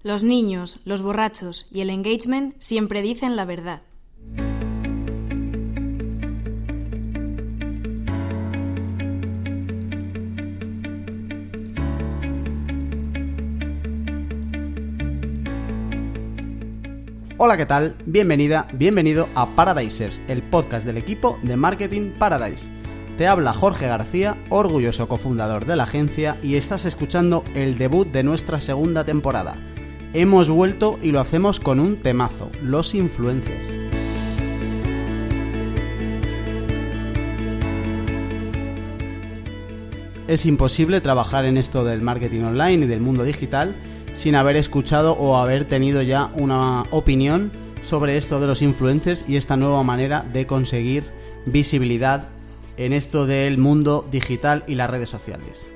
Los niños, los borrachos y el engagement siempre dicen la verdad. Hola, ¿qué tal? Bienvenida, bienvenido a Paradisers, el podcast del equipo de Marketing Paradise. Te habla Jorge García, orgulloso cofundador de la agencia, y estás escuchando el debut de nuestra segunda temporada. Hemos vuelto y lo hacemos con un temazo, los influencers. Es imposible trabajar en esto del marketing online y del mundo digital sin haber escuchado o haber tenido ya una opinión sobre esto de los influencers y esta nueva manera de conseguir visibilidad en esto del mundo digital y las redes sociales.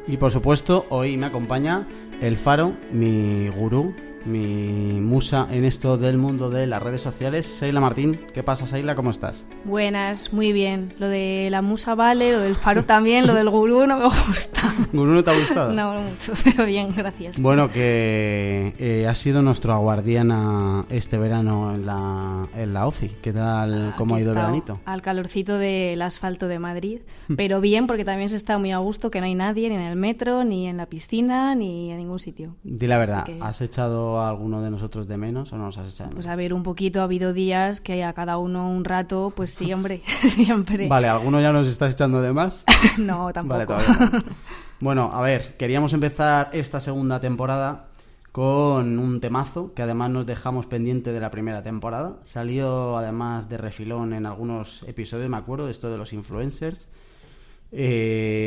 Y por supuesto, hoy me acompaña El Faro, mi gurú, mi musa en esto del mundo de las redes sociales, Seila Martín. ¿Qué pasa, Seila? ¿Cómo estás? Buenas, muy bien. Lo de la musa vale, lo del Faro también, lo del gurú no me gusta. ¿Gurú no te ha gustado? No mucho, pero bien, gracias. Bueno, que has sido nuestro guardiana este verano en la OFI. ¿Qué tal? ¿Cómo ha ido el veranito? Al calorcito del asfalto de Madrid, pero bien, porque también se está muy a gusto, que no hay nadie ni en el metro, ni en la piscina, ni en ningún sitio. Di la verdad, ¿has echado a alguno de nosotros de menos o no nos has echado? Pues a ver, un poquito, ha habido días que a cada uno un rato, pues sí, hombre, siempre. Vale, ¿alguno ya nos estás echando de más? No, tampoco. Vale, todavía no. Bueno, a ver, queríamos empezar esta segunda temporada con un temazo que además nos dejamos pendiente de la primera temporada. Salió además de refilón en algunos episodios, me acuerdo, de esto de los influencers.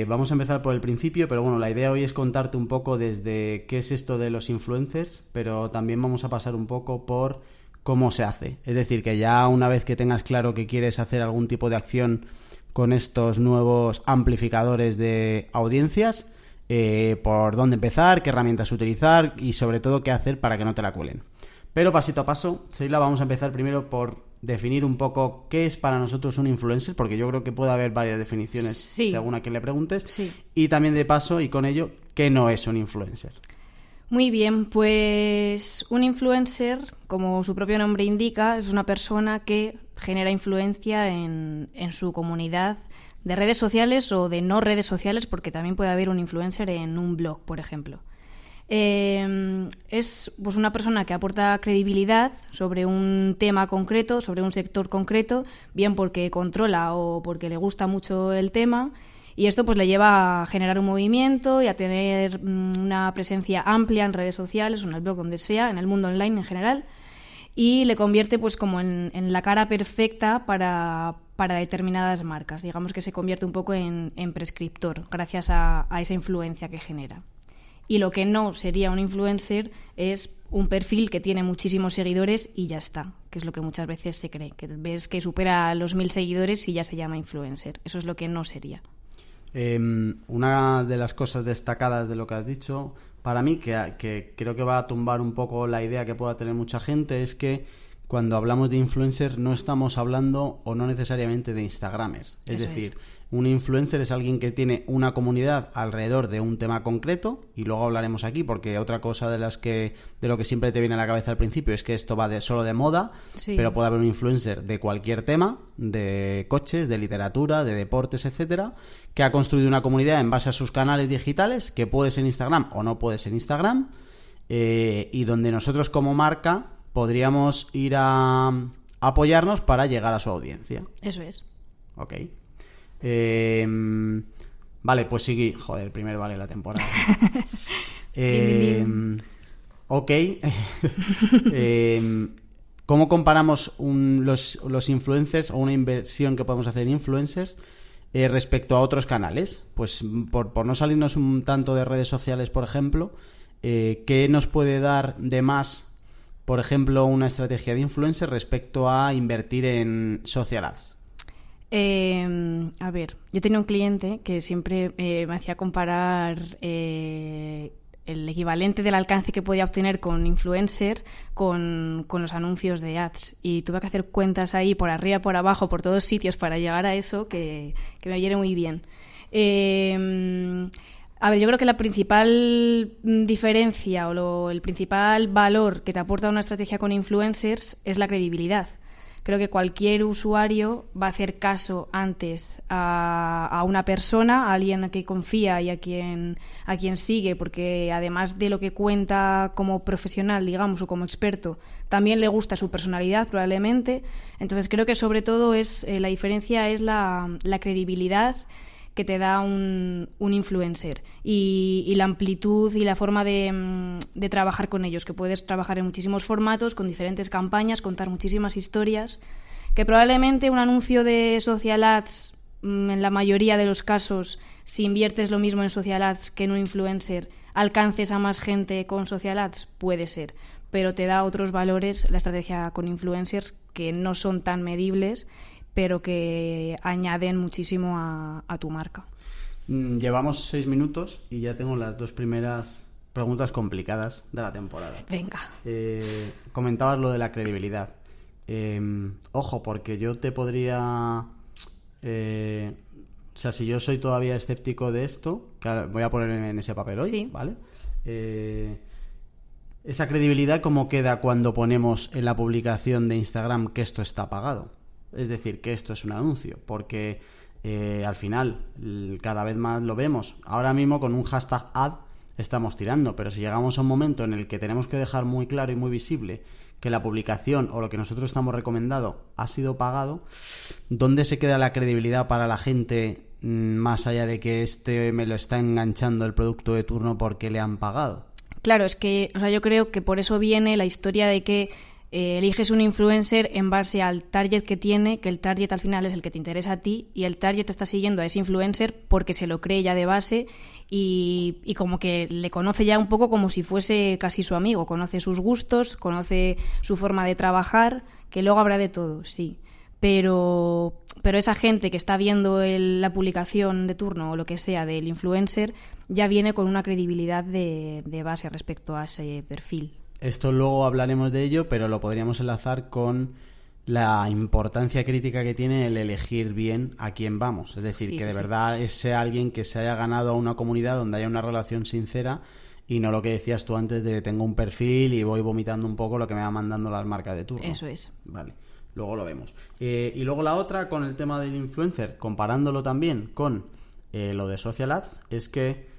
Vamos a empezar por el principio, pero bueno, la idea hoy es contarte un poco desde qué es esto de los influencers, pero también vamos a pasar un poco por cómo se hace. Es decir, que ya una vez que tengas claro que quieres hacer algún tipo de acción con estos nuevos amplificadores de audiencias, por dónde empezar, qué herramientas utilizar y sobre todo qué hacer para que no te la cuelen. Pero pasito a paso, Seila, vamos a empezar primero por definir un poco qué es para nosotros un influencer, porque yo creo que puede haber varias definiciones según a quien le preguntes, y también de paso y con ello, ¿qué no es un influencer? Muy bien, pues un influencer, como su propio nombre indica, es una persona que genera influencia en su comunidad de redes sociales o de no redes sociales, porque también puede haber un influencer en un blog, por ejemplo. Es pues una persona que aporta credibilidad sobre un tema concreto, sobre un sector concreto, bien porque controla o porque le gusta mucho el tema, y esto pues le lleva a generar un movimiento y a tener una presencia amplia en redes sociales o en el blog, donde sea, en el mundo online en general, y le convierte pues como en la cara perfecta para determinadas marcas. Digamos que se convierte un poco en prescriptor gracias a esa influencia que genera. Y lo que no sería un influencer es un perfil que tiene muchísimos seguidores y ya está, que es lo que muchas veces se cree, que ves que supera los 1000 seguidores y ya se llama influencer. Eso es lo que no sería. Una de las cosas destacadas de lo que has dicho, para mí, que creo que va a tumbar un poco la idea que pueda tener mucha gente, es que cuando hablamos de influencer no estamos hablando o no necesariamente de instagramers. Es decir, un influencer es alguien que tiene una comunidad alrededor de un tema concreto, y luego hablaremos aquí, porque otra cosa de lo que siempre te viene a la cabeza al principio es que esto va solo de moda, pero puede haber un influencer de cualquier tema, de coches, de literatura, de deportes, etcétera, que ha construido una comunidad en base a sus canales digitales, que puede ser Instagram o no puede ser Instagram, y donde nosotros como marca podríamos ir a apoyarnos para llegar a su audiencia. Eso es. Ok. Vale, pues sigue. Joder, primero vale la temporada. Ok. ¿Cómo comparamos los influencers o una inversión que podemos hacer en influencers respecto a otros canales? Pues por no salirnos un tanto de redes sociales, por ejemplo, ¿qué nos puede dar de más, por ejemplo, una estrategia de influencer respecto a invertir en social ads? A ver, yo tenía un cliente que siempre me hacía comparar el equivalente del alcance que podía obtener con influencer con los anuncios de ads, y tuve que hacer cuentas ahí por arriba, por abajo, por todos sitios para llegar a eso, que me viene muy bien. A ver, yo creo que la principal diferencia o el principal valor que te aporta una estrategia con influencers es la credibilidad. Creo que cualquier usuario va a hacer caso antes a una persona, a alguien a quien confía y a quien sigue, porque además de lo que cuenta como profesional, digamos, o como experto, también le gusta su personalidad probablemente. Entonces creo que sobre todo la diferencia es la credibilidad que te da un influencer y la amplitud y la forma de trabajar con ellos, que puedes trabajar en muchísimos formatos, con diferentes campañas, contar muchísimas historias, que probablemente un anuncio de social ads, en la mayoría de los casos, si inviertes lo mismo en social ads que en un influencer, alcances a más gente con social ads, puede ser, pero te da otros valores la estrategia con influencers que no son tan medibles, pero que añaden muchísimo a tu marca. Llevamos 6 minutos y ya tengo las 2 primeras preguntas complicadas de la temporada. Venga. Comentabas lo de la credibilidad. Ojo, porque yo te podría... o sea, si yo soy todavía escéptico de esto, claro, voy a poner en ese papel hoy, sí. ¿vale? Esa credibilidad, ¿cómo queda cuando ponemos en la publicación de Instagram que esto está pagado? Es decir, que esto es un anuncio, porque al final cada vez más lo vemos. Ahora mismo con un hashtag ad estamos tirando, pero si llegamos a un momento en el que tenemos que dejar muy claro y muy visible que la publicación o lo que nosotros estamos recomendando ha sido pagado, ¿dónde se queda la credibilidad para la gente más allá de que me lo está enganchando el producto de turno porque le han pagado? Claro, es que, o sea, yo creo que por eso viene la historia de que eliges un influencer en base al target que tiene, que el target al final es el que te interesa a ti y el target te está siguiendo a ese influencer porque se lo cree ya de base y como que le conoce ya un poco como si fuese casi su amigo, conoce sus gustos, conoce su forma de trabajar, que luego habrá de todo, sí. Pero esa gente que está viendo la publicación de turno o lo que sea del influencer ya viene con una credibilidad de base respecto a ese perfil. Esto luego hablaremos de ello, pero lo podríamos enlazar con la importancia crítica que tiene el elegir bien a quién vamos. Es decir, que de verdad sea alguien que se haya ganado a una comunidad donde haya una relación sincera y no lo que decías tú antes de tengo un perfil y voy vomitando un poco lo que me va mandando las marcas de turno. Eso es. Vale, luego lo vemos. Y luego la otra con el tema del influencer, comparándolo también con lo de social ads, es que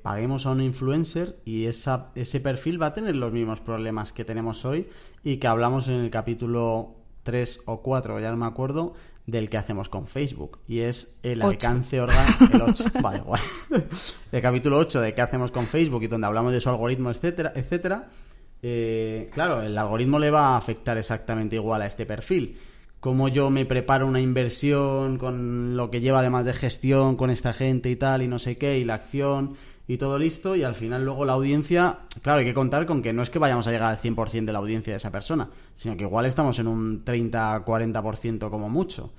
paguemos a un influencer y ese perfil va a tener los mismos problemas que tenemos hoy y que hablamos en el capítulo 3 o 4, ya no me acuerdo, del que hacemos con Facebook, y es el 8. alcance orgánico, el 8, vale, guay. El capítulo 8 de qué hacemos con Facebook y donde hablamos de su algoritmo, etcétera. Claro, el algoritmo le va a afectar exactamente igual a este perfil. Cómo yo me preparo una inversión con lo que lleva además de gestión con esta gente y tal y no sé qué, y la acción y todo listo, y al final luego la audiencia, claro, hay que contar con que no es que vayamos a llegar al 100% de la audiencia de esa persona, sino que igual estamos en un 30-40% como mucho.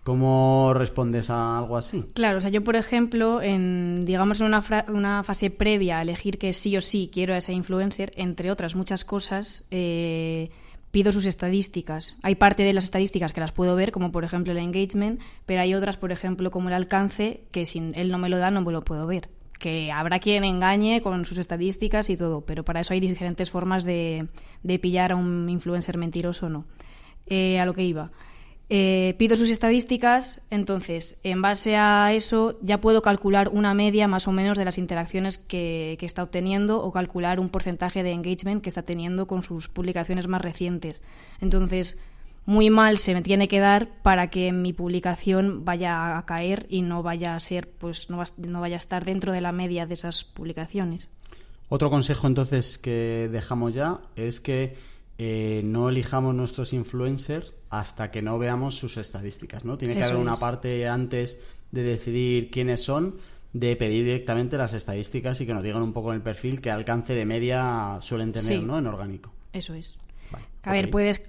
¿Cómo respondes a algo así? Claro, o sea, yo por ejemplo, digamos en una fase previa a elegir que sí o sí quiero a ese influencer, entre otras muchas cosas, pido sus estadísticas. Hay parte de las estadísticas que las puedo ver, como por ejemplo el engagement, pero hay otras, por ejemplo, como el alcance, que si él no me lo da, no me lo puedo ver. Que habrá quien engañe con sus estadísticas y todo, pero para eso hay diferentes formas de pillar a un influencer mentiroso o no. A lo que iba. Pido sus estadísticas, entonces en base a eso ya puedo calcular una media más o menos de las interacciones que está obteniendo o calcular un porcentaje de engagement que está teniendo con sus publicaciones más recientes. Entonces, muy mal se me tiene que dar para que mi publicación vaya a caer y no vaya a ser, pues no vaya a estar dentro de la media de esas publicaciones. Otro consejo entonces que dejamos ya es que no elijamos nuestros influencers hasta que no veamos sus estadísticas, ¿no? Tiene que haber una parte antes de decidir quiénes son, de pedir directamente las estadísticas y que nos digan un poco en el perfil qué alcance de media suelen tener, ¿no? En orgánico. Eso es. Vale, a ver, puedes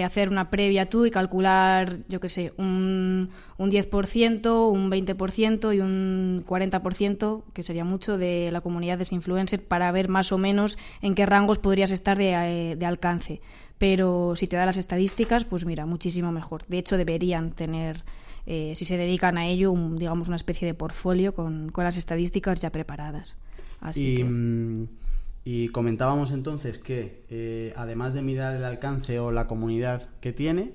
hacer una previa tú y calcular, yo qué sé, un 10%, un 20% y un 40%, que sería mucho, de la comunidad de ese influencer para ver más o menos en qué rangos podrías estar de alcance. Pero si te da las estadísticas, pues mira, muchísimo mejor. De hecho, deberían tener si se dedican a ello, digamos una especie de portfolio con las estadísticas ya preparadas. Así y comentábamos entonces que además de mirar el alcance o la comunidad que tiene,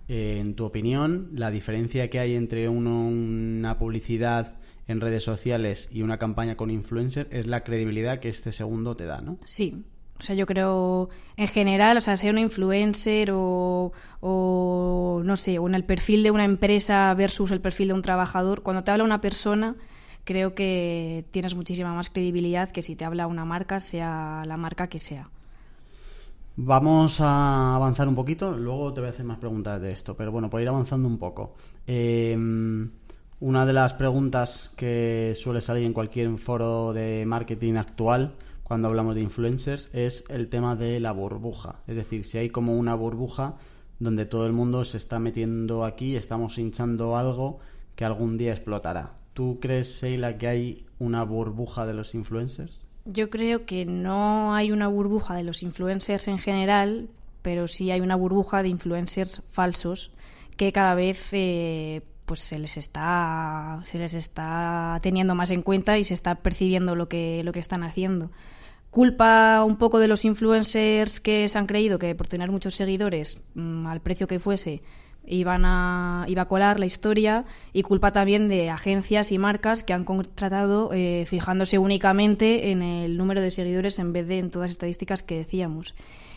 en tu opinión, la diferencia que hay entre una publicidad en redes sociales y una campaña con influencer es la credibilidad que este segundo te da, ¿no? Sí. O sea, yo creo, en general, o sea, sea una influencer o no sé, o en el perfil de una empresa versus el perfil de un trabajador, cuando te habla una persona, creo que tienes muchísima más credibilidad que si te habla una marca, sea la marca que sea. Vamos a avanzar un poquito, luego te voy a hacer más preguntas de esto, pero bueno, por ir avanzando un poco. Una de las preguntas que suele salir en cualquier foro de marketing actual cuando hablamos de influencers es el tema de la burbuja. Es decir, si hay como una burbuja donde todo el mundo se está metiendo aquí, estamos hinchando algo que algún día explotará. ¿Tú crees, Sheila, que hay una burbuja de los influencers? Yo creo que no hay una burbuja de los influencers en general, pero sí hay una burbuja de influencers falsos que cada vez pues se les está teniendo más en cuenta y se está percibiendo lo que están haciendo. Culpa un poco de los influencers que se han creído que por tener muchos seguidores, al precio que fuese, iba a colar la historia, y culpa también de agencias y marcas que han contratado fijándose únicamente en el número de seguidores en vez de en todas las estadísticas que decíamos.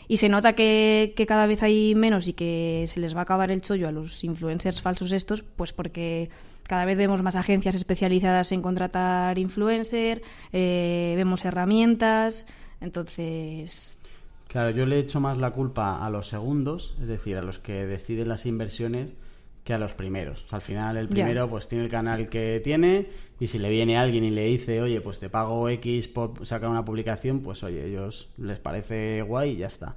Y se nota que cada vez hay menos y que se les va a acabar el chollo a los influencers falsos estos, pues porque cada vez vemos más agencias especializadas en contratar influencer, vemos herramientas, entonces... Claro, yo le echo más la culpa a los segundos, es decir, a los que deciden las inversiones, que a los primeros. O sea, al final el primero pues tiene el canal que tiene, y si le viene alguien y le dice, oye, pues te pago X por sacar una publicación, pues oye, ellos les parece guay y ya está.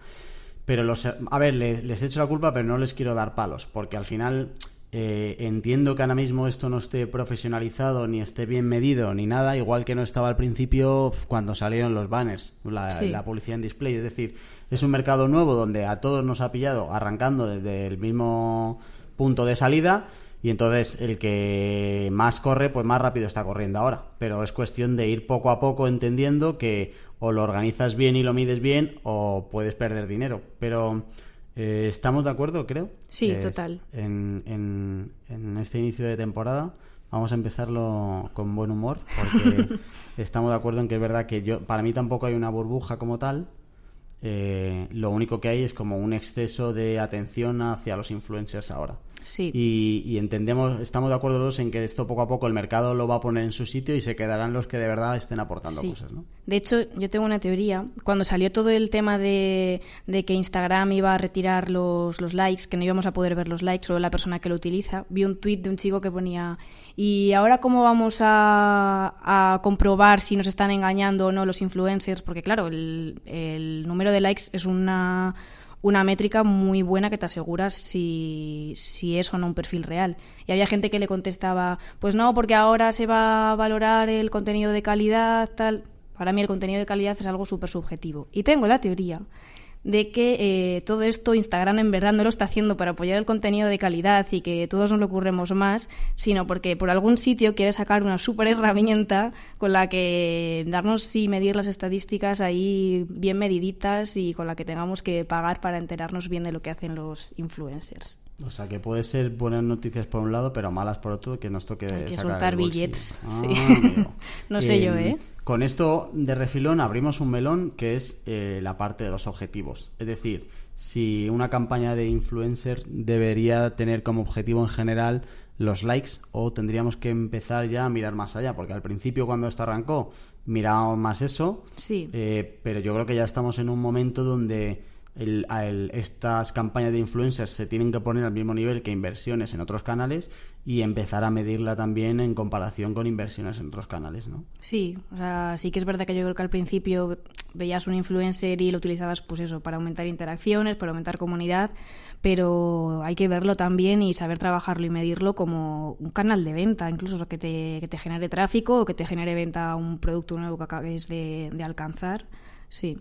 Pero les echo la culpa, pero no les quiero dar palos, porque al final entiendo que ahora mismo esto no esté profesionalizado, ni esté bien medido, ni nada, igual que no estaba al principio cuando salieron los banners, la publicidad en display. Es decir, es un mercado nuevo donde a todos nos ha pillado arrancando desde el mismo punto de salida, y entonces el que más corre, pues más rápido está corriendo ahora. Pero es cuestión de ir poco a poco entendiendo que o lo organizas bien y lo mides bien, o puedes perder dinero. Pero ¿estamos de acuerdo, creo? Sí, total. En este inicio de temporada vamos a empezarlo con buen humor, porque estamos de acuerdo en que es verdad que para mí tampoco hay una burbuja como tal. Lo único que hay es como un exceso de atención hacia los influencers ahora. Sí. Y estamos de acuerdo todos en que esto poco a poco el mercado lo va a poner en su sitio y se quedarán los que de verdad estén aportando cosas, ¿no? De hecho, yo tengo una teoría. Cuando salió todo el tema de que Instagram iba a retirar los likes, que no íbamos a poder ver los likes, solo la persona que lo utiliza, vi un tuit de un chico que ponía: ¿y ahora cómo vamos a comprobar si nos están engañando o no los influencers? Porque claro, el número de likes es una métrica muy buena que te asegura si es o no un perfil real. Y había gente que le contestaba, pues no, porque ahora se va a valorar el contenido de calidad, tal. Para mí el contenido de calidad es algo súper subjetivo. Y tengo la teoría de que todo esto Instagram en verdad no lo está haciendo para apoyar el contenido de calidad y que todos nos lo curremos más, sino porque por algún sitio quiere sacar una súper herramienta con la que darnos y medir las estadísticas ahí bien mediditas, y con la que tengamos que pagar para enterarnos bien de lo que hacen los influencers. O sea, que puede ser buenas noticias por un lado, pero malas por otro, que nos toque hay que sacar soltar el bolsillo. Billets. Sí. No sé yo, ¿eh? Con esto de refilón abrimos un melón que es la parte de los objetivos. Es decir, si una campaña de influencer debería tener como objetivo en general los likes, o tendríamos que empezar ya a mirar más allá, porque al principio cuando esto arrancó mirábamos más eso, sí. Pero yo creo que ya estamos en un momento donde estas campañas de influencers se tienen que poner al mismo nivel que inversiones en otros canales, y empezar a medirla también en comparación con inversiones en otros canales, ¿no? Sí, o sea, sí que es verdad que yo creo que al principio veías un influencer y lo utilizabas, pues eso, para aumentar interacciones, para aumentar comunidad, pero hay que verlo también y saber trabajarlo y medirlo como un canal de venta, incluso, o sea, que te genere tráfico o que te genere venta a un producto nuevo que acabes de alcanzar. Sí.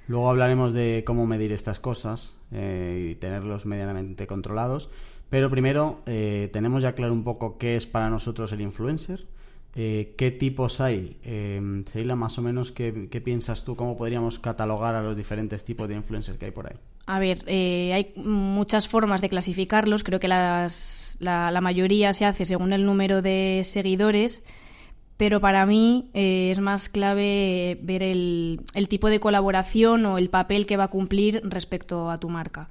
Luego hablaremos de cómo medir estas cosas y tenerlos medianamente controlados, Pero primero, tenemos ya claro un poco qué es para nosotros el influencer. ¿Qué tipos hay? Sheila, más o menos, ¿qué piensas tú? ¿Cómo podríamos catalogar a los diferentes tipos de influencers que hay por ahí? A ver, hay muchas formas de clasificarlos. Creo que la mayoría se hace según el número de seguidores, pero para mí es más clave ver el tipo de colaboración o el papel que va a cumplir respecto a tu marca.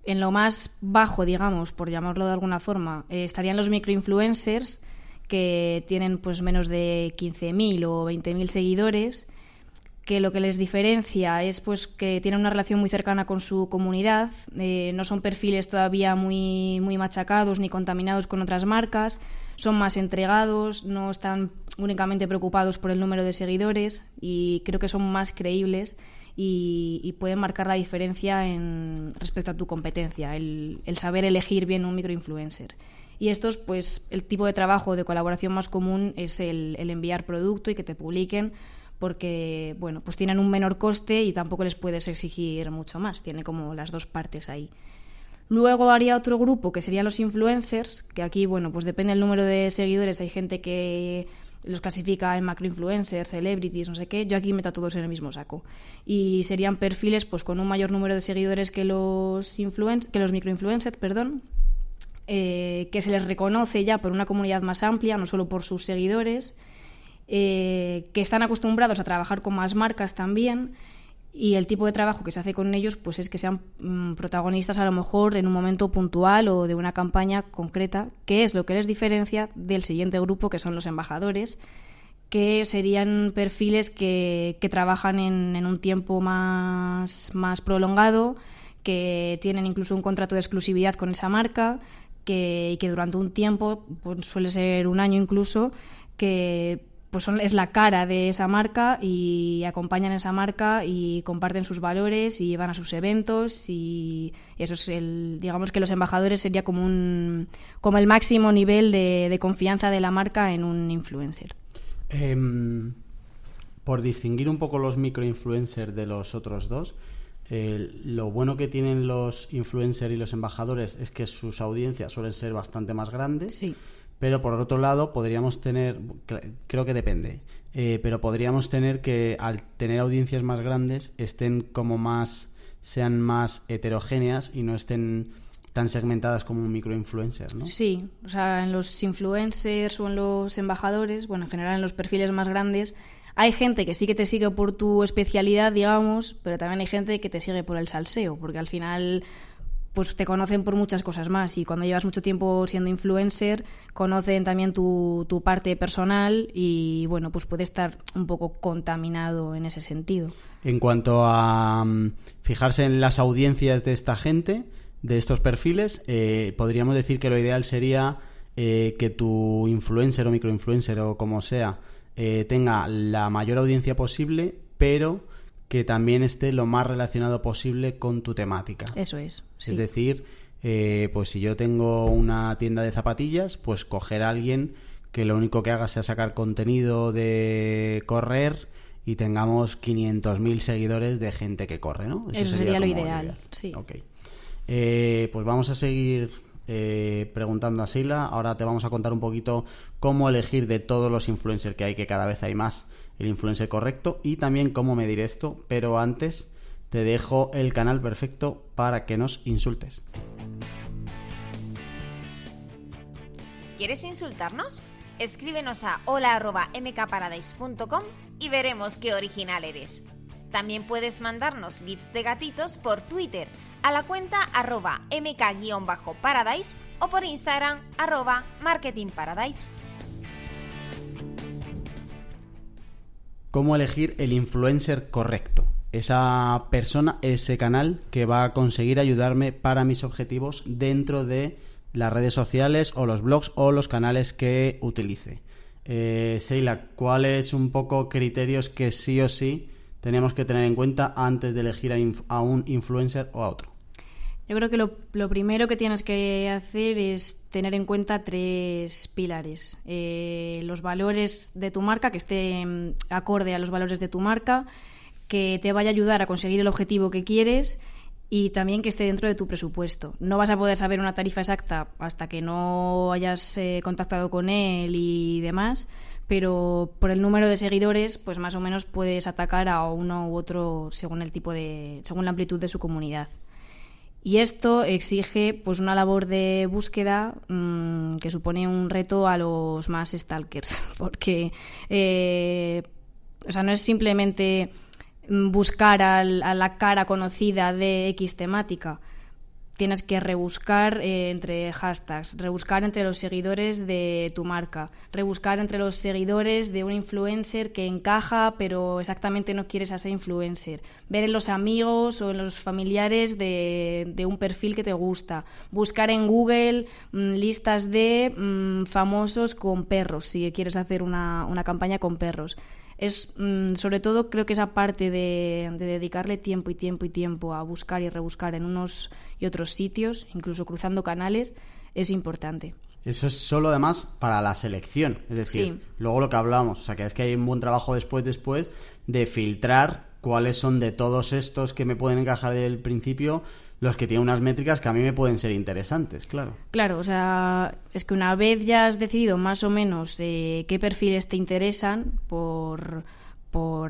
En lo más bajo, digamos, por llamarlo de alguna forma, estarían los microinfluencers, que tienen pues menos de 15.000 o 20.000 seguidores, que lo que les diferencia es pues que tienen una relación muy cercana con su comunidad, no son perfiles todavía muy, muy machacados ni contaminados con otras marcas, son más entregados, no están únicamente preocupados por el número de seguidores y creo que son más creíbles y pueden marcar la diferencia respecto a tu competencia, el saber elegir bien un microinfluencer. Y estos, pues, el tipo de trabajo de colaboración más común es el enviar producto y que te publiquen, porque, bueno, pues tienen un menor coste y tampoco les puedes exigir mucho más. Tiene como las dos partes ahí. Luego haría otro grupo que serían los influencers, que aquí, bueno, pues depende del número de seguidores. Hay gente que los clasifica en macroinfluencers, celebrities, no sé qué. Yo aquí meto a todos en el mismo saco. Y serían perfiles, pues, con un mayor número de seguidores que los microinfluencers, perdón. Que se les reconoce ya por una comunidad más amplia, no solo por sus seguidores, que están acostumbrados a trabajar con más marcas también, y el tipo de trabajo que se hace con ellos pues es que sean protagonistas a lo mejor en un momento puntual o de una campaña concreta, que es lo que les diferencia del siguiente grupo, que son los embajadores, que serían perfiles que trabajan en un tiempo más prolongado, que tienen incluso un contrato de exclusividad con esa marca, que durante un tiempo, pues suele ser un año incluso, que pues es la cara de esa marca y acompañan esa marca y comparten sus valores y van a sus eventos, y eso es digamos que los embajadores sería como el máximo nivel de confianza de la marca en un influencer. Por distinguir un poco los microinfluencers de los otros dos, lo bueno que tienen los influencers y los embajadores es que sus audiencias suelen ser bastante más grandes. Sí. Pero por otro lado podríamos tener, creo que depende, pero podríamos tener que al tener audiencias más grandes sean más heterogéneas y no estén tan segmentadas como un microinfluencer, ¿no? Sí, o sea, en los influencers o en los embajadores, bueno, en general en los perfiles más grandes, hay gente que sí que te sigue por tu especialidad, digamos, pero también hay gente que te sigue por el salseo, porque al final pues te conocen por muchas cosas más, y cuando llevas mucho tiempo siendo influencer conocen también tu parte personal y bueno, pues puede estar un poco contaminado en ese sentido. En cuanto a fijarse en las audiencias de esta gente, de estos perfiles, podríamos decir que lo ideal sería que tu influencer o microinfluencer o como sea tenga la mayor audiencia posible, pero que también esté lo más relacionado posible con tu temática. Eso es, sí. Es decir, pues si yo tengo una tienda de zapatillas, pues coger a alguien que lo único que haga sea sacar contenido de correr y tengamos 500.000 seguidores de gente que corre, ¿no? Eso sería lo ideal, sí. Okay. Pues vamos a seguir preguntando a Sheila. Ahora te vamos a contar un poquito cómo elegir de todos los influencers que hay, que cada vez hay más, el influencer correcto, y también cómo medir esto. Pero antes te dejo el canal perfecto para que nos insultes. ¿Quieres insultarnos? Escríbenos a hola@mkparadise.com y veremos qué original eres. También puedes mandarnos gifs de gatitos por Twitter a la cuenta @mk_paradise o por Instagram @marketingparadise. ¿Cómo elegir el influencer correcto? Esa persona, ese canal que va a conseguir ayudarme para mis objetivos dentro de las redes sociales o los blogs o los canales que utilice. Sheila, ¿cuáles un poco criterios que sí o sí tenemos que tener en cuenta antes de elegir a un influencer o a otro? Yo creo que lo primero que tienes que hacer es tener en cuenta 3 pilares. Los valores de tu marca, que esté acorde a los valores de tu marca, que te vaya a ayudar a conseguir el objetivo que quieres, y también que esté dentro de tu presupuesto. No vas a poder saber una tarifa exacta hasta que no hayas contactado con él y demás, pero por el número de seguidores, pues más o menos puedes atacar a uno u otro según según la amplitud de su comunidad. Y esto exige pues una labor de búsqueda que supone un reto a los más stalkers, porque no es simplemente buscar a la cara conocida de X temática. Tienes que rebuscar entre hashtags, rebuscar entre los seguidores de tu marca, rebuscar entre los seguidores de un influencer que encaja pero exactamente no quieres a ese influencer, ver en los amigos o en los familiares de un perfil que te gusta, buscar en Google listas de famosos con perros, si quieres hacer una campaña con perros. Es sobre todo creo que esa parte de dedicarle tiempo a buscar y rebuscar en unos y otros sitios, incluso cruzando canales, es importante. Eso es solo además para la selección, es decir, sí. Luego lo que hablamos, o sea que es que hay un buen trabajo después de filtrar cuáles son de todos estos que me pueden encajar desde el principio los que tienen unas métricas que a mí me pueden ser interesantes, claro. Claro, o sea, es que una vez ya has decidido más o menos qué perfiles te interesan, por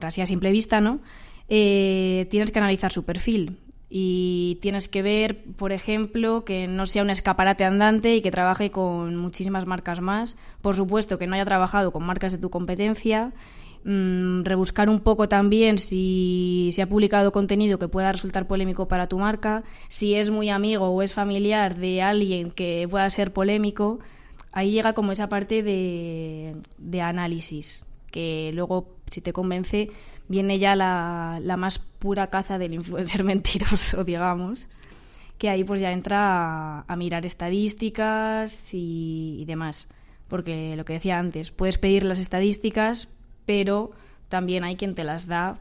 así a simple vista, ¿no? Tienes que analizar su perfil y tienes que ver, por ejemplo, que no sea un escaparate andante y que trabaje con muchísimas marcas más. Por supuesto, que no haya trabajado con marcas de tu competencia. Rebuscar un poco también si se ha publicado contenido que pueda resultar polémico para tu marca, si es muy amigo o es familiar de alguien que pueda ser polémico. Ahí llega como esa parte de análisis, que luego, si te convence, viene ya la más pura caza del influencer mentiroso, digamos, que ahí pues ya entra a mirar estadísticas y demás, porque lo que decía antes, puedes pedir las estadísticas, pero también hay quien te las da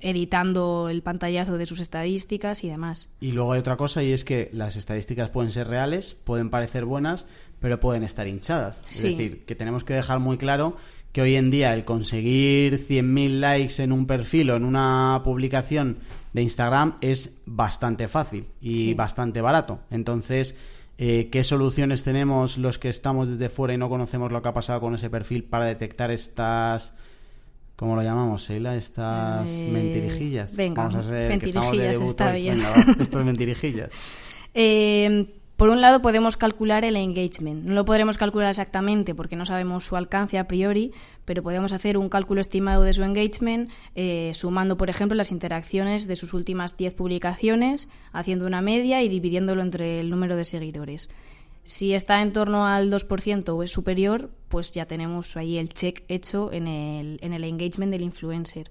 editando el pantallazo de sus estadísticas y demás. Y luego hay otra cosa, y es que las estadísticas pueden ser reales, pueden parecer buenas, pero pueden estar hinchadas. Sí. Es decir, que tenemos que dejar muy claro que hoy en día el conseguir 100.000 likes en un perfil o en una publicación de Instagram es bastante fácil y bastante barato. Entonces, ¿qué soluciones tenemos los que estamos desde fuera y no conocemos lo que ha pasado con ese perfil para detectar estas, ¿cómo lo llamamos, Sheila? Estas mentirijillas. Venga, vamos a ser, mentirijillas, está hoy. bien. Venga, va, estos mentirijillas. Por un lado podemos calcular el engagement. No lo podremos calcular exactamente porque no sabemos su alcance a priori, pero podemos hacer un cálculo estimado de su engagement sumando, por ejemplo, las interacciones de sus últimas 10 publicaciones, haciendo una media y dividiéndolo entre el número de seguidores. Si está en torno al 2% o es superior, pues ya tenemos ahí el check hecho en el engagement del influencer.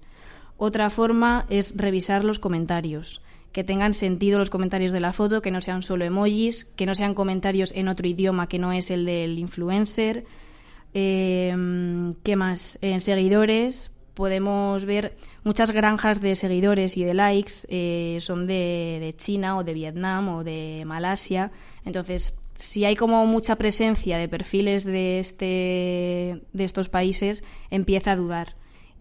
Otra forma es revisar los comentarios. Que tengan sentido los comentarios de la foto, que no sean solo emojis, que no sean comentarios en otro idioma que no es el del influencer. ¿Qué más? En seguidores podemos ver muchas granjas de seguidores y de likes son de China o de Vietnam o de Malasia. Entonces, si hay como mucha presencia de perfiles de estos países, empieza a dudar.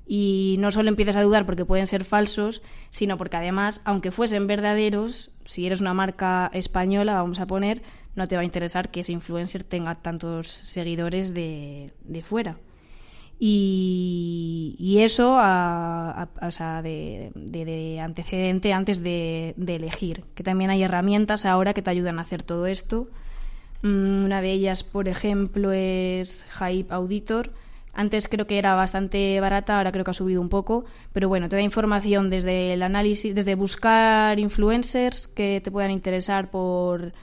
Y no solo empiezas a dudar porque pueden ser falsos, sino porque además, aunque fuesen verdaderos, si eres una marca española, vamos a poner, no te va a interesar que ese influencer tenga tantos seguidores de fuera. Y eso o sea, de antecedente antes de elegir, que también hay herramientas ahora que te ayudan a hacer todo esto. Una de ellas, por ejemplo, es Hype Auditor. Antes creo que era bastante barata, ahora creo que ha subido un poco, pero bueno, te da información desde el análisis, desde buscar influencers que te puedan interesar por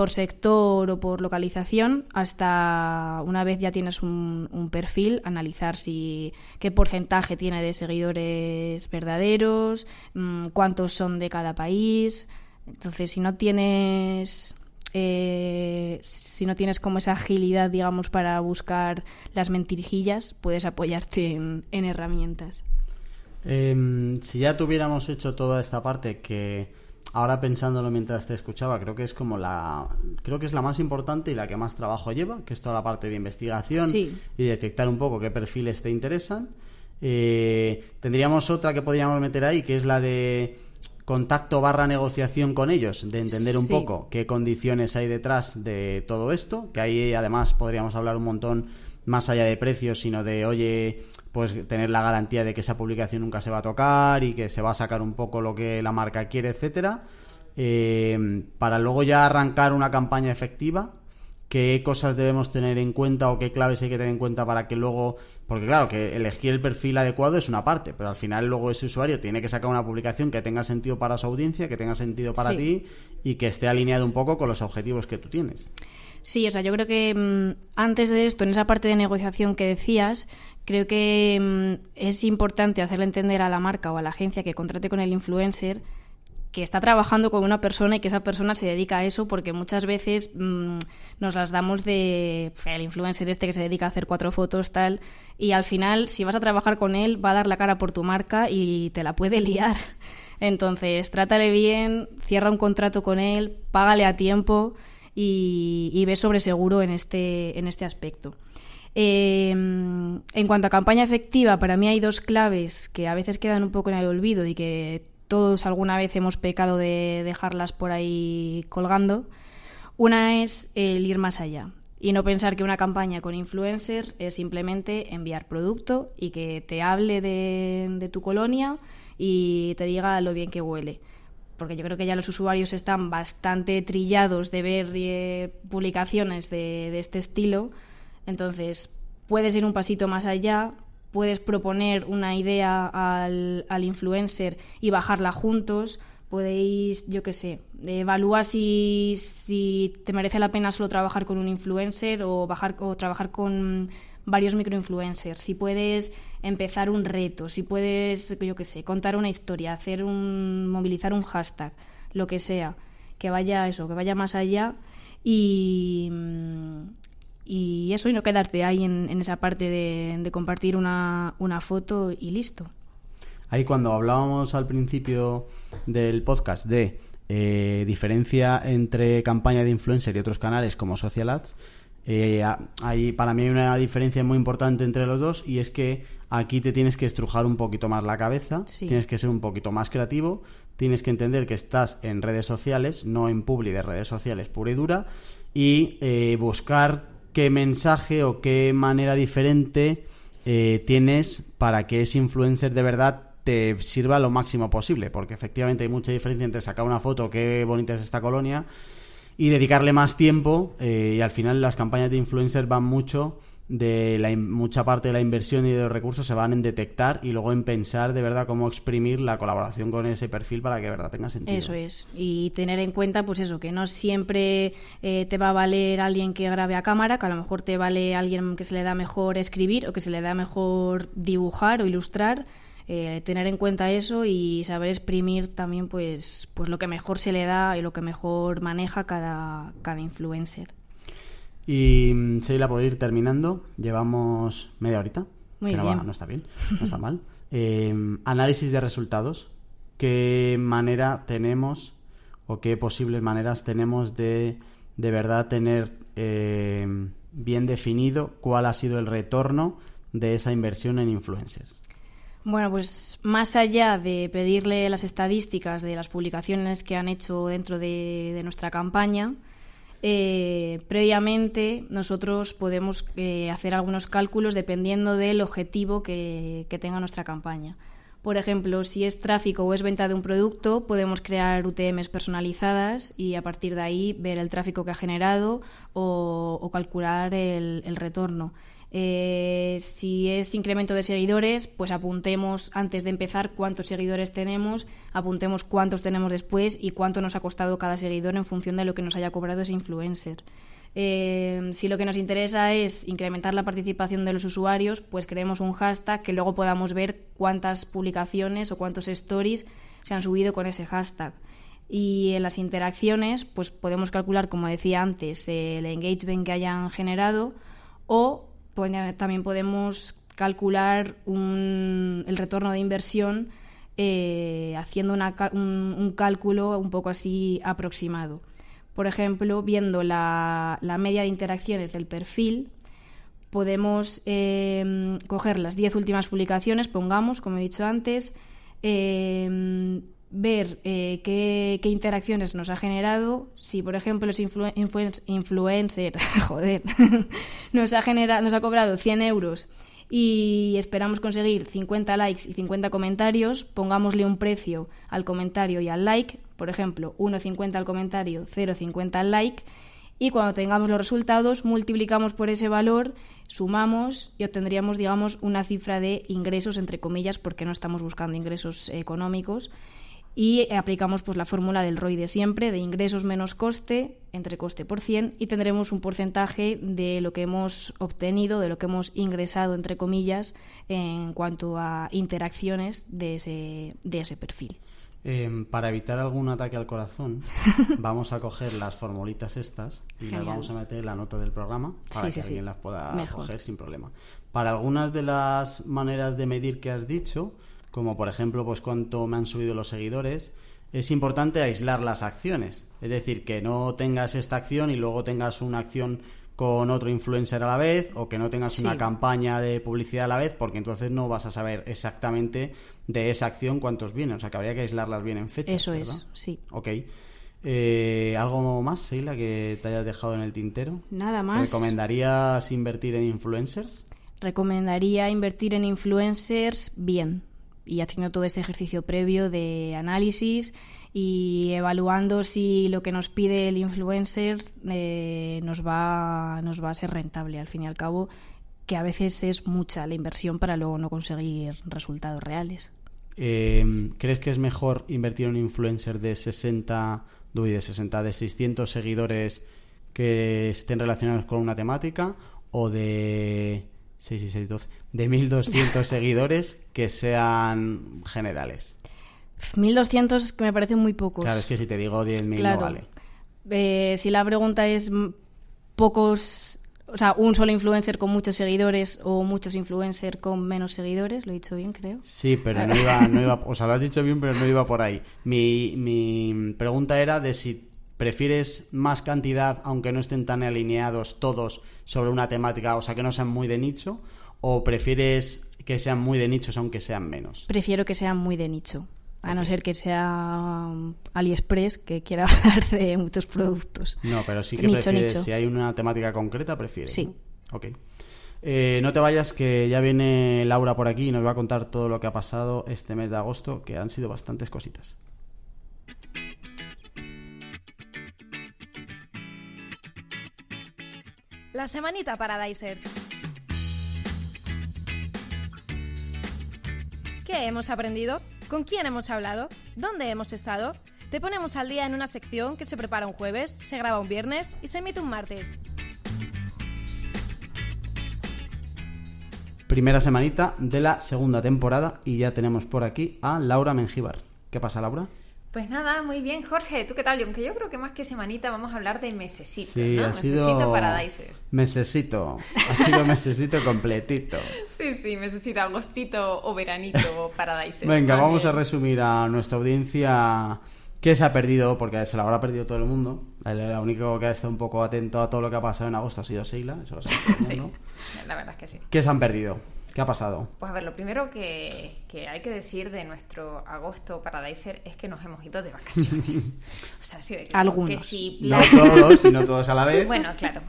sector o por localización, hasta una vez ya tienes un perfil, analizar qué porcentaje tiene de seguidores verdaderos, cuántos son de cada país. Entonces, si no tienes como esa agilidad, digamos, para buscar las mentirijillas, puedes apoyarte en herramientas. Si ya tuviéramos hecho toda esta parte, que ahora pensándolo mientras te escuchaba, creo que es la más importante y la que más trabajo lleva, que es toda la parte de investigación y detectar un poco qué perfiles te interesan. Tendríamos otra que podríamos meter ahí, que es la de contacto / negociación con ellos, de entender un poco qué condiciones hay detrás de todo esto, que ahí además podríamos hablar un montón más allá de precios, sino de, oye, pues tener la garantía de que esa publicación nunca se va a tocar y que se va a sacar un poco lo que la marca quiere, etcétera, para luego ya arrancar una campaña efectiva. ¿Qué cosas debemos tener en cuenta o qué claves hay que tener en cuenta para que luego... Porque claro, que elegir el perfil adecuado es una parte, pero al final luego ese usuario tiene que sacar una publicación que tenga sentido para su audiencia, que tenga sentido para ti y que esté alineado un poco con los objetivos que tú tienes. Sí, o sea, yo creo que antes de esto, en esa parte de negociación que decías, creo que es importante hacerle entender a la marca o a la agencia que contrate con el influencer que está trabajando con una persona y que esa persona se dedica a eso, porque muchas veces nos las damos de el influencer este que se dedica a hacer 4 fotos, tal, y al final, si vas a trabajar con él, va a dar la cara por tu marca y te la puede liar. Entonces, trátale bien, cierra un contrato con él, págale a tiempo y ve sobre seguro en este aspecto. En cuanto a campaña efectiva, para mí hay 2 claves que a veces quedan un poco en el olvido y que todos alguna vez hemos pecado de dejarlas por ahí colgando. Una es el ir más allá y no pensar que una campaña con influencer es simplemente enviar producto y que te hable de tu colonia y te diga lo bien que huele. Porque yo creo que ya los usuarios están bastante trillados de ver publicaciones de este estilo. Entonces, puedes ir un pasito más allá, puedes proponer una idea al influencer y bajarla juntos. Podéis, yo qué sé, evalúa si te merece la pena solo trabajar con un influencer o trabajar con varios microinfluencers. Si puedes empezar un reto, si puedes, yo qué sé, contar una historia, movilizar un hashtag, lo que sea, que vaya más allá y eso, y no quedarte ahí en esa parte de compartir una foto y listo. Ahí cuando hablábamos al principio del podcast de diferencia entre campaña de influencer y otros canales como Social Ads, para mí hay una diferencia muy importante entre los dos, y es que aquí te tienes que estrujar un poquito más la cabeza, tienes que ser un poquito más creativo, tienes que entender que estás en redes sociales, no en publi de redes sociales pura y dura, y buscar qué mensaje o qué manera diferente tienes para que ese influencer de verdad te sirva lo máximo posible, porque efectivamente hay mucha diferencia entre sacar una foto, qué bonita es esta colonia, y dedicarle más tiempo, y al final las campañas de influencer van mucho mucha parte de la inversión y de los recursos se van en detectar y luego en pensar de verdad cómo exprimir la colaboración con ese perfil para que de verdad tenga sentido. Eso es, y tener en cuenta pues eso, que no siempre te va a valer alguien que grabe a cámara, que a lo mejor te vale alguien que se le da mejor escribir o que se le da mejor dibujar o ilustrar. Tener en cuenta eso y saber exprimir también pues lo que mejor se le da y lo que mejor maneja cada influencer. Y Sheila, por ir terminando, llevamos media horita. Muy que bien. No está bien, no está mal. Análisis de resultados. ¿Qué manera tenemos o qué posibles maneras tenemos de verdad tener bien definido cuál ha sido el retorno de esa inversión en influencers? Bueno, pues más allá de pedirle las estadísticas de las publicaciones que han hecho dentro de nuestra campaña, previamente nosotros podemos hacer algunos cálculos dependiendo del objetivo que tenga nuestra campaña. Por ejemplo, si es tráfico o es venta de un producto, podemos crear UTMs personalizadas y a partir de ahí ver el tráfico que ha generado o calcular el retorno. Si es incremento de seguidores, pues apuntemos antes de empezar cuántos seguidores tenemos, apuntemos cuántos tenemos después y cuánto nos ha costado cada seguidor en función de lo que nos haya cobrado ese influencer. Si lo que nos interesa es incrementar la participación de los usuarios, pues creemos un hashtag que luego podamos ver cuántas publicaciones o cuántos stories se han subido con ese hashtag. Y en las interacciones, pues podemos calcular, como decía antes, el engagement que hayan generado o también podemos calcular el retorno de inversión haciendo un cálculo un poco así aproximado. Por ejemplo, viendo la media de interacciones del perfil, podemos coger las 10 últimas publicaciones, pongamos, como he dicho antes, ver qué interacciones nos ha generado. Si, por ejemplo, ese influencer joder, nos ha cobrado 100 euros y esperamos conseguir 50 likes y 50 comentarios, pongámosle un precio al comentario y al like, por ejemplo, 1,50 al comentario, 0,50 al like, y cuando tengamos los resultados multiplicamos por ese valor, sumamos y obtendríamos, digamos, una cifra de ingresos, entre comillas, porque no estamos buscando ingresos económicos, y aplicamos pues la fórmula del ROI de siempre, de ingresos menos coste, entre coste por 100, y tendremos un porcentaje de lo que hemos obtenido, de lo que hemos ingresado, entre comillas, en cuanto a interacciones de ese perfil. Para evitar algún ataque al corazón, vamos a coger las formulitas estas y las vamos a meter en la nota del programa para que alguien las pueda coger sin problema. Para algunas de las maneras de medir que has dicho, como por ejemplo pues cuánto me han subido los seguidores, es importante aislar las acciones. Es decir, que no tengas esta acción y luego tengas una acción con otro influencer a la vez, o que no tengas una campaña de publicidad a la vez, porque entonces no vas a saber exactamente de esa acción cuántos vienen. O sea, que habría que aislarlas bien en fechas. Eso ¿verdad? Es, sí. Ok. ¿Algo más, Seila, que te hayas dejado en el tintero? Nada más. ¿Recomendarías invertir en influencers? Recomendaría invertir en influencers bien, y haciendo todo este ejercicio previo de análisis y evaluando si lo que nos pide el influencer nos va a ser rentable, al fin y al cabo, que a veces es mucha la inversión para luego no conseguir resultados reales. ¿Crees que es mejor invertir en un influencer de 600 seguidores que estén relacionados con una temática, o de 1.200 seguidores que sean generales? 1.200 que me parecen muy pocos. Claro, es que si te digo 10.000 claro. no vale. Si la pregunta es pocos, o sea, un solo influencer con muchos seguidores o muchos influencers con menos seguidores, lo he dicho bien, creo. Sí, pero no iba, o sea, lo has dicho bien, pero no iba por ahí. Mi pregunta era de si prefieres más cantidad, aunque no estén tan alineados todos sobre una temática, o sea, que no sean muy de nicho, o prefieres que sean muy de nichos aunque sean menos. Prefiero que sean muy de nicho, a no ser que sea AliExpress, que quiera hablar de muchos productos. No, pero sí que prefieres, si hay una temática concreta, prefieres. Sí. ¿No? Ok. No te vayas, que ya viene Laura por aquí y nos va a contar todo lo que ha pasado este mes de agosto, que han sido bastantes cositas. La semanita Paradiser. ¿Qué hemos aprendido? ¿Con quién hemos hablado? ¿Dónde hemos estado? Te ponemos al día en una sección que se prepara un jueves, se graba un viernes y se emite un martes. Primera semanita de la segunda temporada y ya tenemos por aquí a Laura Mengíbar. ¿Qué pasa, Laura? Pues nada, muy bien, Jorge. ¿Tú qué tal? Aunque yo creo que más que semanita vamos a hablar de mesecito, sí, ¿no? Mesecito Paradiser. Mesecito. Ha sido mesecito completito. Sí, mesecito, agostito o veranito Paradiser. Venga, vamos a resumir a nuestra audiencia qué se ha perdido, porque se la habrá perdido todo el mundo. El único que ha estado un poco atento a todo lo que ha pasado en agosto ha sido Seila, eso lo sabe todo el mundo. Sí, la verdad es que sí. ¿Qué se han perdido? ¿Qué ha pasado? Pues a ver, lo primero que hay que decir de nuestro agosto Paradiser es que nos hemos ido de vacaciones. O sea, sí, de claro, algunos. Que sí, no todos, y no todos a la vez. Bueno, claro.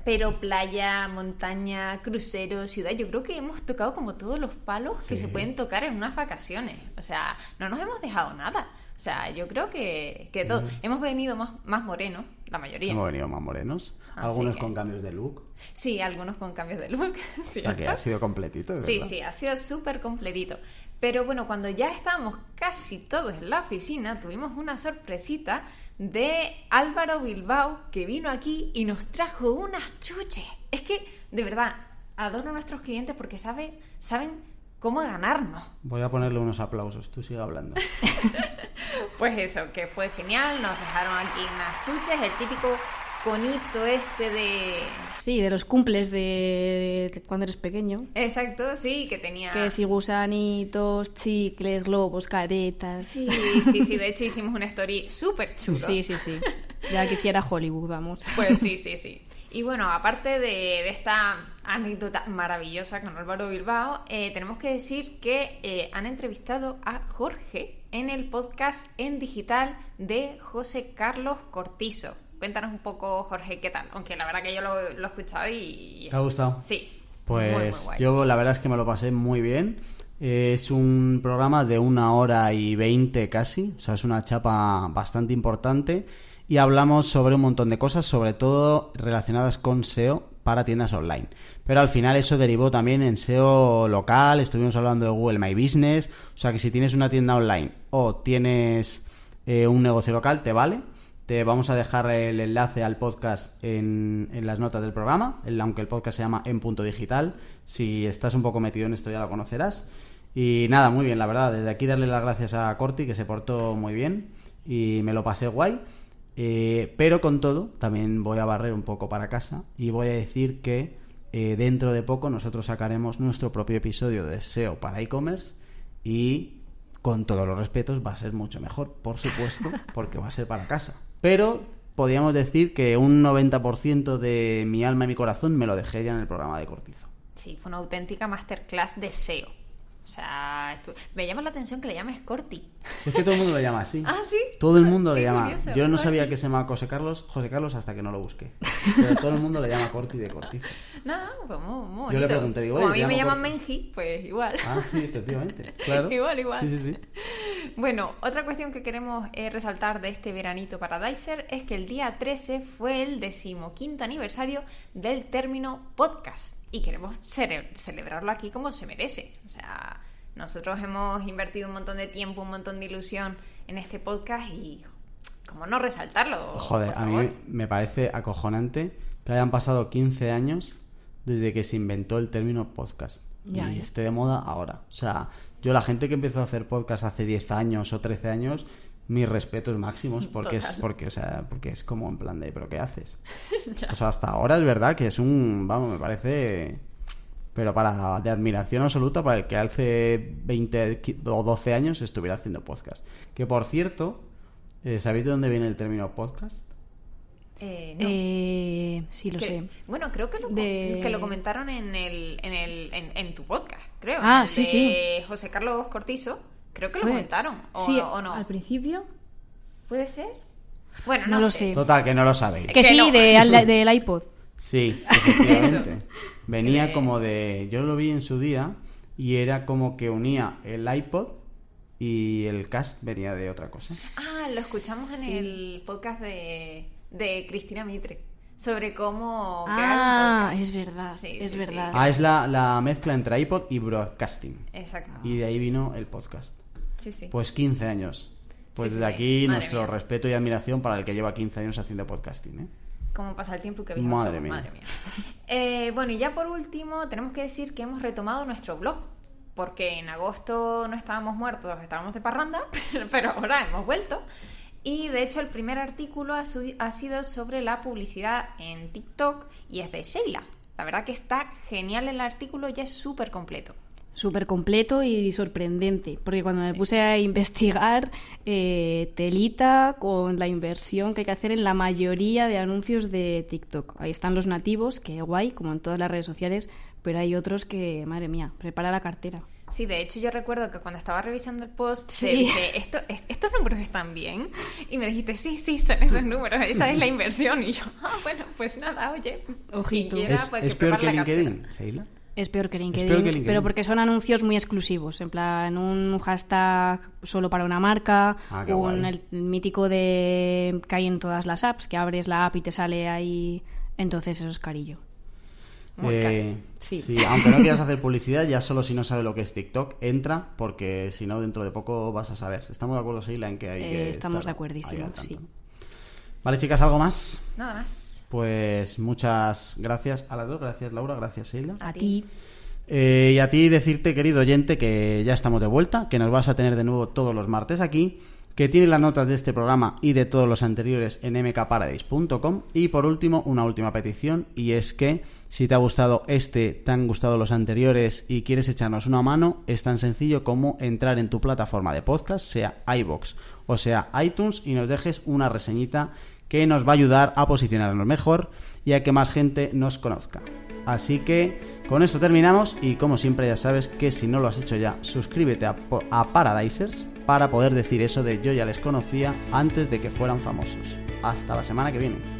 Pero playa, montaña, crucero, ciudad, yo creo que hemos tocado como todos los palos que se pueden tocar en unas vacaciones. O sea, no nos hemos dejado nada. O sea, yo creo que todo. Hemos venido más morenos, la mayoría. Hemos venido más morenos. Algunos con cambios de look. Sí, algunos con cambios de look. Sí, o sea, que ha sido completito, ¿verdad? Sí, ha sido súper completito. Pero bueno, cuando ya estábamos casi todos en la oficina, tuvimos una sorpresita de Álvaro Bilbao, que vino aquí y nos trajo unas chuches. Es que, de verdad, adoro a nuestros clientes porque saben cómo ganarnos. Voy a ponerle unos aplausos, tú sigue hablando. Pues eso, que fue genial, nos dejaron aquí unas chuches, el típico conito este de... Sí, de los cumples de cuando eres pequeño. Exacto, sí, que tenía... Que si gusanitos, chicles, globos, caretas... Sí, de hecho hicimos una story súper chulo. Sí. Ya quisiera Hollywood, vamos. Pues sí. Y bueno, aparte de esta anécdota maravillosa con Álvaro Bilbao, tenemos que decir que han entrevistado a Jorge en el podcast En Digital de José Carlos Cortizo. Cuéntanos un poco, Jorge, ¿qué tal? Aunque la verdad que yo lo he escuchado y... ¿Te ha gustado? Sí. Pues muy guay. yo la verdad es que me lo pasé muy bien. Es un programa de 1 hora y 20 casi, o sea, es una chapa bastante importante y hablamos sobre un montón de cosas, sobre todo relacionadas con SEO para tiendas online. Pero al final eso derivó también en SEO local, estuvimos hablando de Google My Business, o sea que si tienes una tienda online o tienes un negocio local, te vale. Te vamos a dejar el enlace al podcast en las notas del programa, aunque el podcast se llama En Punto Digital. Si estás un poco metido en esto ya lo conocerás. Y nada, muy bien, la verdad. Desde aquí darle las gracias a Corti, que se portó muy bien y me lo pasé guay. Pero con todo, también voy a barrer un poco para casa y voy a decir que dentro de poco nosotros sacaremos nuestro propio episodio de SEO para e-commerce y con todos los respetos va a ser mucho mejor, por supuesto, porque va a ser para casa. Pero podríamos decir que un 90% de mi alma y mi corazón me lo dejé ya en el programa de Cortizo. Sí, fue una auténtica masterclass de SEO. O sea, me llama la atención que le llames Corti. Es que todo el mundo lo llama así. ¿Ah, sí? Todo el mundo le Qué llama. curioso. Yo no sabía que se llamaba José Carlos hasta que no lo busqué. Pero todo el mundo le llama Corti de Cortizo. Nada, pues muy bonito. Yo le pregunté, digo, como a oye, mí te me llamo llaman Corti. Menji, pues igual. Ah, sí, efectivamente. Claro. Igual. Sí. Bueno, otra cuestión que queremos resaltar de este veranito Paradiser es que el día 13 fue el 15º aniversario del término podcast y queremos celebrarlo aquí como se merece. O sea, nosotros hemos invertido un montón de tiempo, un montón de ilusión en este podcast y ¿cómo no resaltarlo? Joder, por a favor? mí me parece acojonante que hayan pasado 15 años desde que se inventó el término podcast. Ya, y ya. esté de moda ahora. O sea, yo la gente que empezó a hacer podcast hace 10 años o 13 años, mis respetos máximos porque es como en plan de, ¿pero qué haces? O sea, hasta ahora es verdad que es me parece, pero de admiración absoluta para el que hace 20 o 12 años estuviera haciendo podcast. Que por cierto, ¿sabéis de dónde viene el término podcast? No. Sí, lo sé. Bueno, creo que lo comentaron en tu podcast, creo. Ah, en el sí, de José Carlos Cortizo. Creo que lo comentaron. Sí, ¿O no? al principio. ¿Puede ser? Bueno, No lo sé. Total, que no lo sabéis. Que Que sí, no. del iPod. Sí, efectivamente. Eso. Venía Que- como de... Yo lo vi en su día y era como que unía el iPod y el cast venía de otra cosa. Ah, lo escuchamos en el podcast de Cristina Mitre. Sobre cómo crear un podcast. Es verdad, Sí, es sí, verdad. sí. Es la mezcla entre iPod y broadcasting. Exacto. Y de ahí vino el podcast. Sí, sí. Pues 15 años. Pues Sí, sí, desde sí. aquí Madre nuestro mía. respeto y admiración para el que lleva 15 años haciendo podcasting, ¿eh? Cómo pasa el tiempo y qué viejos Madre somos, mía. madre mía. Bueno, y ya por último, tenemos que decir que hemos retomado nuestro blog. Porque en agosto no estábamos muertos, estábamos de parranda, pero ahora hemos vuelto. Y de hecho, el primer artículo ha sido sobre la publicidad en TikTok y es de Sheila. La verdad que está genial el artículo, ya es súper completo. Súper completo y sorprendente, porque cuando me puse a investigar, telita con la inversión que hay que hacer en la mayoría de anuncios de TikTok. Ahí están los nativos, que guay, como en todas las redes sociales, pero hay otros que, madre mía, prepara la cartera. Sí, de hecho yo recuerdo que cuando estaba revisando el post Sí. te dije, ¿estos números están bien? Y me dijiste, sí, son esos números, esa es la inversión. Y yo, bueno, pues nada, oye, Ojito. quien quiera, ¿Es, pues, es peor que prepare la cartera. LinkedIn, Sheila? Es peor que LinkedIn, peor que LinkedIn. pero porque son anuncios muy exclusivos, en plan un hashtag solo para una marca, Ah, qué guay. el mítico de que hay en todas las apps, que abres la app y te sale ahí, entonces eso es carillo. Muy caro. Sí. Aunque no quieras hacer publicidad, ya solo si no sabes lo que es TikTok, entra, porque si no, dentro de poco vas a saber. ¿Estamos de acuerdo, Sheila, en que hay que Estamos estar de acuerdísimo, ahí al tanto? sí. Vale, chicas, ¿algo más? Nada más. Pues muchas gracias a las dos, gracias Laura, gracias Sheila. A ti. Y a ti decirte, querido oyente, que ya estamos de vuelta, que nos vas a tener de nuevo todos los martes aquí, que tienes las notas de este programa y de todos los anteriores en mkparadise.com. Y por último, una última petición, y es que si te ha gustado te han gustado los anteriores y quieres echarnos una mano, es tan sencillo como entrar en tu plataforma de podcast, sea iVoox o sea iTunes, y nos dejes una reseñita que nos va a ayudar a posicionarnos mejor y a que más gente nos conozca. Así que con esto terminamos y como siempre ya sabes que si no lo has hecho ya, suscríbete a Paradisers para poder decir eso de yo ya les conocía antes de que fueran famosos. Hasta la semana que viene.